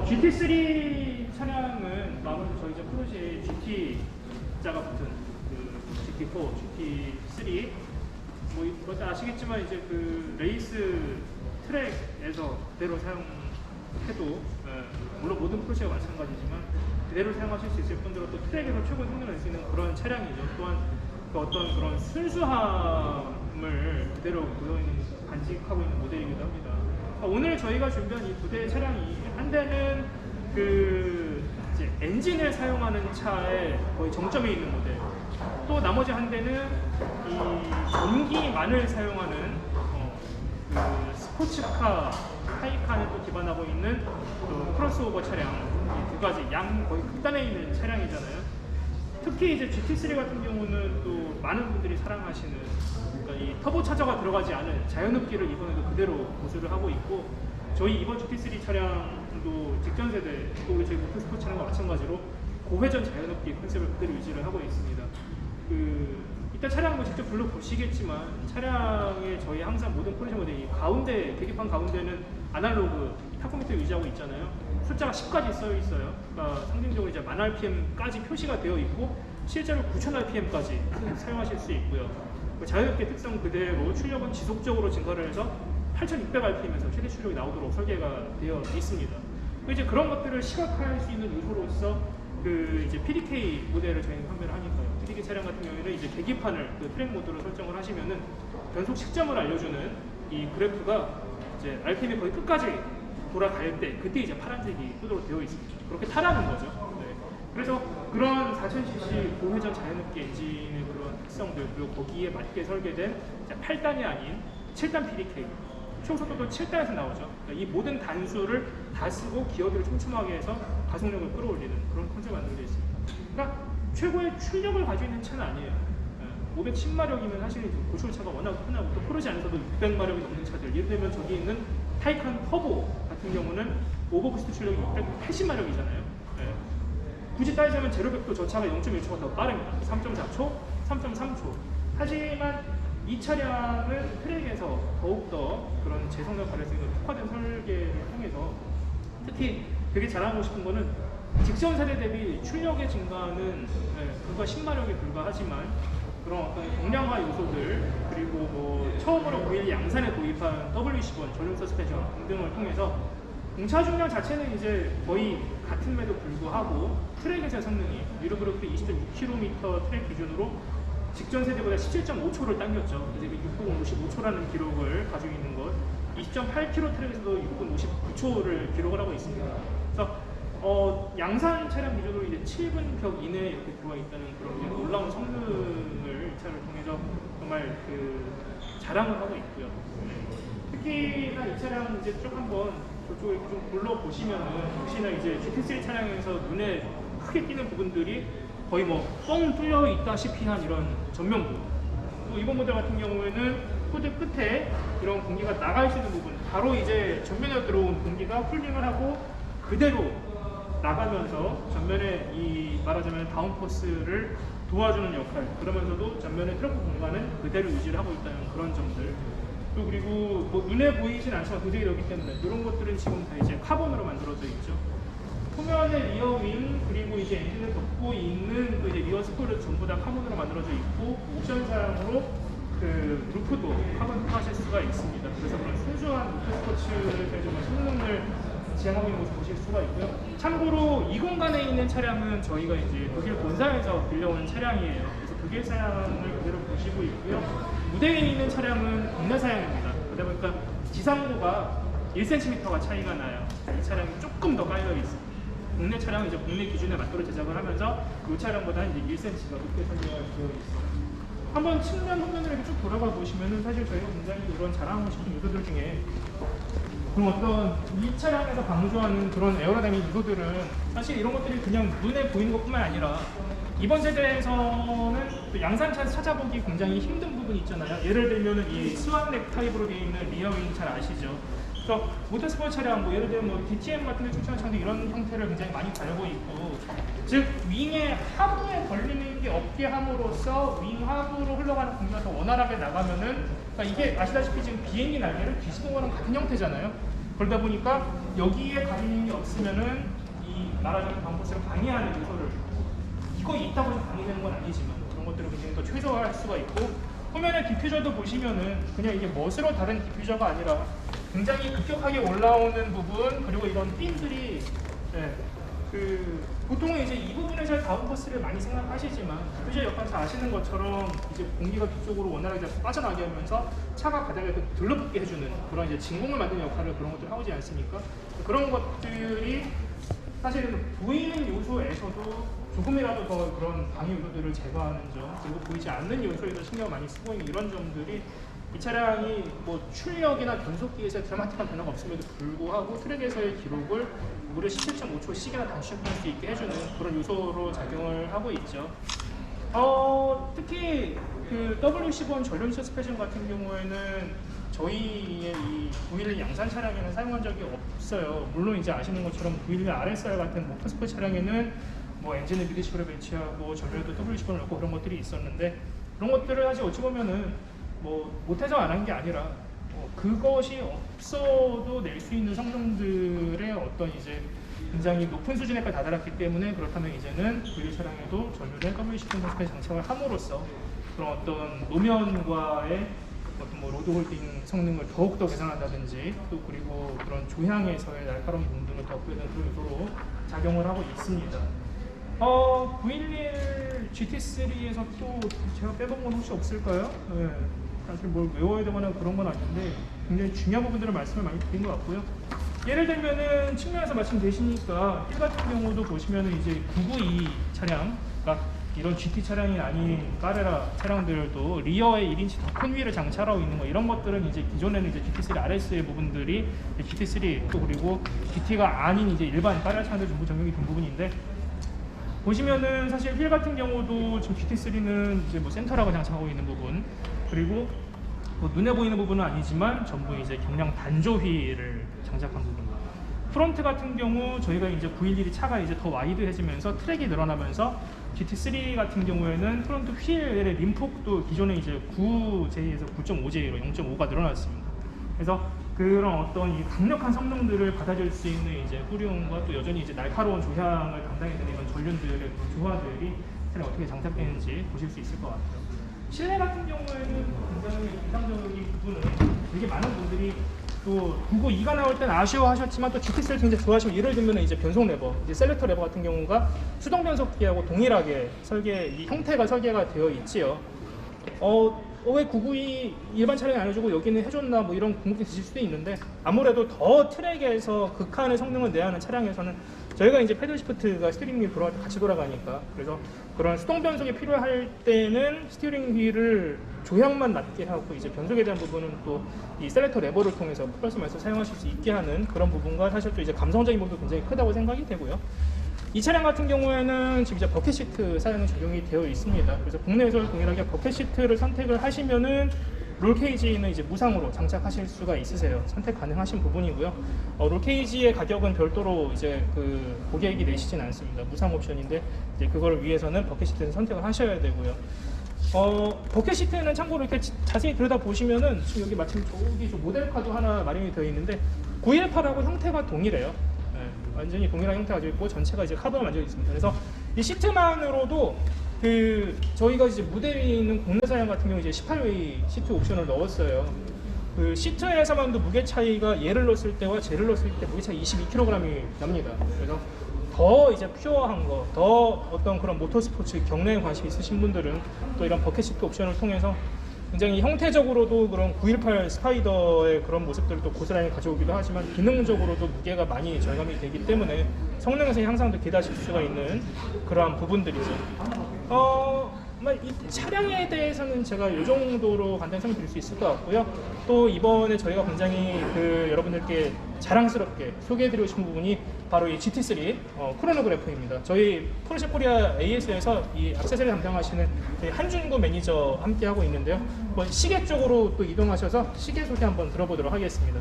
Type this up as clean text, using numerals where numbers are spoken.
GT3 차량은 마무리 저희 이제 프로시에 GT자가 붙은 그 GT4, GT3 뭐 이것도 아시겠지만 이제 그 레이스 트랙에서 그대로 사용해도 물론 모든 프로시가 마찬가지지만 그대로 사용하실 수 있을 뿐더러 또 트랙에서 최고 성능을 낼 수 있는 그런 차량이죠. 또한 그 어떤 그런 순수함을 그대로 간직하고 있는 모델이기도 합니다. 오늘 저희가 준비한 이 두 대의 차량이 한 대는 그 이제 엔진을 사용하는 차의 거의 정점에 있는 모델, 또 나머지 한 대는 이 전기만을 사용하는 그 스포츠카 하이칸을 또 기반하고 있는 그 크로스오버 차량, 이 두 가지 양 거의 극단에 있는 차량이잖아요. 특히 이제 GT3 같은 경우는 또 많은 분들이 사랑하시는 그러니까 이 터보 차저가 들어가지 않은 자연흡기를 이번에도 그대로 보수를 하고 있고, 저희 이번 GT3 차량도 직전 세대 또 우리 저희 모터스포츠 차량과 마찬가지로 고회전 자연흡기 컨셉을 그대로 유지를 하고 있습니다. 이따 차량 뭐 직접 둘러보시겠지만 차량에 저희 항상 모든 포르쉐 모델이 가운데 계기판 가운데는 아날로그 타코미터 유지하고 있잖아요. 숫자가 10까지 써 있어요. 그러니까 상징적으로 이제 10,000rpm까지 표시가 되어 있고 실제로 9,000rpm까지 사용하실 수 있고요. 자유롭게 특성 그대로 출력은 지속적으로 증가를 해서 8,600rpm에서 최대 출력이 나오도록 설계가 되어 있습니다. 이제 그런 것들을 시각화할 수 있는 요소로서 그 이제 PDK 모델을 저희는 판매를 하니까요. PDK 차량 같은 경우에는 이제 계기판을 그 트랙 모드로 설정을 하시면은 변속 시점을 알려주는 이 그래프가 이제 RPM이 거의 끝까지 돌아갈 때 그때 이제 파란색이 뜨도록 되어 있습니다. 그렇게 타라는 거죠. 네. 그래서 그런 4000cc 고회전 자연흡기 엔진의 그런 특성들, 그리고 거기에 맞게 설계된 8단이 아닌 7단 PDK, 최고속도도 7단에서 나오죠. 그러니까 이 모든 단수를 다 쓰고 기어비를 촘촘하게 해서 가속력을 끌어올리는 그런 컨셉을 만들고 있습니다. 그러니까 최고의 출력을 가지고 있는 차는 아니에요. 510마력이면 사실 고출차가 워낙 흔하고 또 포르쉐 안에서도 600마력이 넘는 차들, 예를 들면 저기 있는 타이칸 터보 같은 경우는 오버부스트 출력이 680마력이잖아요. 굳이 따지자면 제로백도 저 차가 0.1초가 더 빠릅니다. 3.4초, 3.3초. 하지만 이 차량은 트랙에서 더욱더 그런 제성을 발휘할 수 있는 특화된 설계를 통해서 특히 되게 자랑하고 싶은 거는 직전 세대 대비 출력의 증가는 불과 10마력에 불과하지만 그런 어떤 경량화 요소들, 그리고 뭐 처음으로 911 양산에 도입한 W10원 전용 서스펜션 등등을 통해서 공차 중량 자체는 이제 거의 같음에도 불구하고 트랙에서의 성능이 유로그룹 20.6km 트랙 기준으로 직전 세대보다 17.5초를 당겼죠. 그래서 6분 55초라는 기록을 가지고 있는 것, 20.8km 트랙에서도 6분 59초를 기록을 하고 있습니다. 그래서 양산 차량 기준으로 이제 7분 벽 이내에 이렇게 들어와 있다는 그런 놀라운 성능을 이 차를 통해서 정말 그 자랑을 하고 있고요. 특히나 이 차량 이제 쭉 한번 저쪽에 좀 둘러보시면은 혹시나 이제 GT3 차량에서 눈에 크게 띄는 부분들이 거의 뭐 뻥 뚫려 있다시피 한 이런 전면부, 또 이번 모델 같은 경우에는 후드 끝에 이런 공기가 나갈 수 있는 부분, 바로 이제 전면에 들어온 공기가 쿨링을 하고 그대로 나가면서 전면에 이 말하자면 다운포스를 도와주는 역할, 그러면서도 전면의 트렁크 공간은 그대로 유지를 하고 있다는 그런 점들, 또 그리고 뭐 눈에 보이진 않지만 도색이 되기 때문에 이런 것들은 지금 다 이제 카본으로 만들어져 있죠. 후면의 리어 윙, 그리고 이제 엔진을 덮고 있는 그 이제 리어 스포일러 전부 다 카본으로 만들어져 있고, 옵션상으로 그 루프도 카본 하실 수가 있습니다. 그래서 그런 순수한 루프 스포츠를 정말 성능을 지향하고 있는 모습 보실 수가 있고요. 참고로 이 공간에 있는 차량은 저희가 이제 독일 본사에서 빌려온 차량이에요. 그래서 독일 차량을 그대로 보시고 있고요. 무대에 있는 차량은 국내사양입니다. 그러다 보니까 지상고가 1cm가 차이가 나요. 이 차량이 조금 더 깔려 있습니다. 국내 차량은 이제 국내 기준에 맞도록 제작을 하면서 이 차량보다 이제 1cm가 높게 설계가 되어 있습니다. 한번 측면 후면을 이렇게 쭉 돌아가 보시면은 사실 저희가 굉장히 이런 자랑하고 싶은 요소들 중에 그럼 어떤 이 차량에서 강조하는 그런 에어로다이나믹 요소들은 사실 이런 것들이 그냥 눈에 보이는 것뿐만 아니라 이번 세대에서는 또 양산차에서 찾아보기 굉장히 힘든 부분이 있잖아요. 예를 들면 이 스완넥 타입으로 되어 있는 리어윙 잘 아시죠? 그래서 모터스포츠 차량, 뭐 예를 들면 뭐 DTM 같은 데 출시하는 차량도 이런 형태를 굉장히 많이 달고 있고, 즉 윙의 하부에 걸리는 게 없게 함으로써 윙 하부로 흘러가는 공기가 더 원활하게 나가면은, 그러니까 이게 아시다시피 지금 비행기 날개를 뒤집은 거랑 같은 형태잖아요. 그러다 보니까 여기에 가리는 게 없으면은 이 말하자면 방포스를 방해하는 요소를 이거 있다고 해서 방해되는 건 아니지만 그런 것들을 굉장히 더 최소화할 수가 있고, 화면의 디퓨저도 보시면은 그냥 이게 멋으로 다른 디퓨저가 아니라 굉장히 급격하게 올라오는 부분, 그리고 이런 핀들이 보통 이제 이 부분에서 다운버스를 많이 생각하시지만 디퓨저 역할 잘 아시는 것처럼 이제 공기가 뒤쪽으로 원활하게 빠져나가게 하면서 차가 바닥에 들러붙게 해주는 그런 이제 진공을 만드는 역할을 그런 것들을 하지 않습니까? 그런 것들이 사실은 보이는 요소에서도 조금이라도 더 그런 방해 요소들을 제거하는 점, 그리고 보이지 않는 요소에도 신경을 많이 쓰고 있는 이런 점들이 이 차량이 뭐 출력이나 변속기에서 드라마틱한 변화가 없음에도 불구하고 트랙에서의 기록을 무려 17.5초씩이나 단축할 수 있게 해주는 그런 요소로 작용을 하고 있죠. 특히 그 W15 전륜 서스펜션 같은 경우에는 저희의 이 911 양산 차량에는 사용한 적이 없어요. 물론 이제 아시는 것처럼 911 RSR 같은 모터스포츠 차량에는 뭐 엔진을 미드십으로 배치하고 전륜에도 W15를 넣고 그런 것들이 있었는데, 그런 것들을 사실 어찌 보면은 뭐 못해서 안 한 게 아니라 그것이 없어도 낼 수 있는 성능들의 어떤 이제 굉장히 높은 수준에까지 다다랐기 때문에, 그렇다면 이제는 911 차량에도 전륜에 W15 서스펜션 장착을 함으로써 그런 어떤 노면과의 어떤 뭐 로드 홀딩 성능을 더욱더 개선한다든지, 또 그리고 그런 조향에서의 날카로운 부분 등을 더 업그레이드하는 그런 요소로 작용을 하고 있습니다. 911 GT3에서 또 제가 빼본 건 혹시 없을까요? 네. 사실 뭘 외워야 되거나 그런 건 아닌데 굉장히 중요한 부분들을 말씀을 많이 드린 것 같고요. 예를 들면은 측면에서 말씀되시니까 1 같은 경우도 보시면은 이제 992 차량, 그러니까 이런 GT 차량이 아닌 까레라 차량들도 리어에 1인치 더 큰 휠을 장착하고 있는 거, 이런 것들은 이제 기존에는 이제 GT3 RS의 부분들이 GT3 또 그리고 GT가 아닌 이제 일반 까레라 차량들 전부 적용이 된 부분인데, 보시면은 사실 휠 같은 경우도 지금 GT3는 이제 뭐 센터라고 장착하고 있는 부분, 그리고 뭐 눈에 보이는 부분은 아니지만 전부 이제 경량 단조 휠을 장착한 부분. 프론트 같은 경우 저희가 이제 911이 차가 이제 더 와이드해지면서 트랙이 늘어나면서 GT3 같은 경우에는 프론트 휠의 림폭도 기존에 이제 9J에서 9.5J로 0.5가 늘어났습니다. 그래서 그런 어떤 이 강력한 성능들을 받아줄 수 있는 이제 후륜과 또 여전히 이제 날카로운 조향을 담당해야 되는 이런 전륜들의 조화들이 차량에 어떻게 장착되는지 보실 수 있을 것 같아요. 실내 같은 경우에는 굉장히 인상적인 부분은 되게 많은 분들이 또 992가 나올 땐 아쉬워하셨지만 또 GT3를 굉장히 좋아하시면, 예를 들면 이제 변속 레버, 이제 셀렉터 레버 같은 경우가 수동 변속기하고 동일하게 이 형태가 설계가 되어 있지요. 왜 992 일반 차량이 안 해주고 여기는 해줬나 뭐 이런 궁금증이 드실 수도 있는데, 아무래도 더 트랙에서 극한의 성능을 내야 하는 차량에서는 저희가 이제 패들 시프트가 스티어링 휠 돌아갈 때 같이 돌아가니까, 그래서 그런 수동 변속이 필요할 때는 스티어링 휠을 조향만 낮게 하고 이제 변속에 대한 부분은 또 이 셀렉터 레버를 통해서 플러스마이너스 사용하실 수 있게 하는 그런 부분과 사실 또 이제 감성적인 부분도 굉장히 크다고 생각이 되고요. 이 차량 같은 경우에는 지금 이제 버켓 시트 사용이 적용이 되어 있습니다. 그래서 국내에서 동일하게 버켓 시트를 선택을 하시면은 롤 케이지는 이제 무상으로 장착하실 수가 있으세요. 선택 가능하신 부분이고요. 롤 케이지의 가격은 별도로 이제 그 고객이 내시진 않습니다. 무상 옵션인데 이제 그걸 위해서는 버켓 시트를 선택을 하셔야 되고요. 버켓 시트는 참고로 이렇게 자세히 들여다 보시면은 지금 여기 마침 저기 모델카도 하나 마련이 되어 있는데 918하고 형태가 동일해요. 완전히 동일한 형태가 가지고 있고 전체가 이제 카드가 만져 있습니다. 그래서 이 시트만으로도 저희가 이제 무대 위에 있는 국내 사양 같은 경우 이제 18웨이 시트 옵션을 넣었어요. 그 시트에서만도 무게 차이가 얘를 넣었을 때와 쟤를 넣었을 때 무게 차이 22kg이 납니다. 그래서 더 이제 퓨어한 거, 더 어떤 그런 모터스포츠 경례에 관심 있으신 분들은 또 이런 버켓 시트 옵션을 통해서 굉장히 형태적으로도 그런 918 스파이더의 그런 모습들을 또 고스란히 가져오기도 하지만 기능적으로도 무게가 많이 절감이 되기 때문에 성능에서 향상도 기대하실 수가 있는 그러한 부분들이죠. 이 차량에 대해서는 제가 이 정도로 간단히 설명드릴 수 있을 것 같고요. 또 이번에 저희가 굉장히 여러분들께 자랑스럽게 소개해드리고 싶은 부분이 바로 이 GT3 크로노그래퍼입니다. 저희 포르쉐 코리아 AS에서 이 액세서리 담당하시는 한준구 매니저 함께 하고 있는데요. 시계 쪽으로 또 이동하셔서 시계 소개 한번 들어보도록 하겠습니다.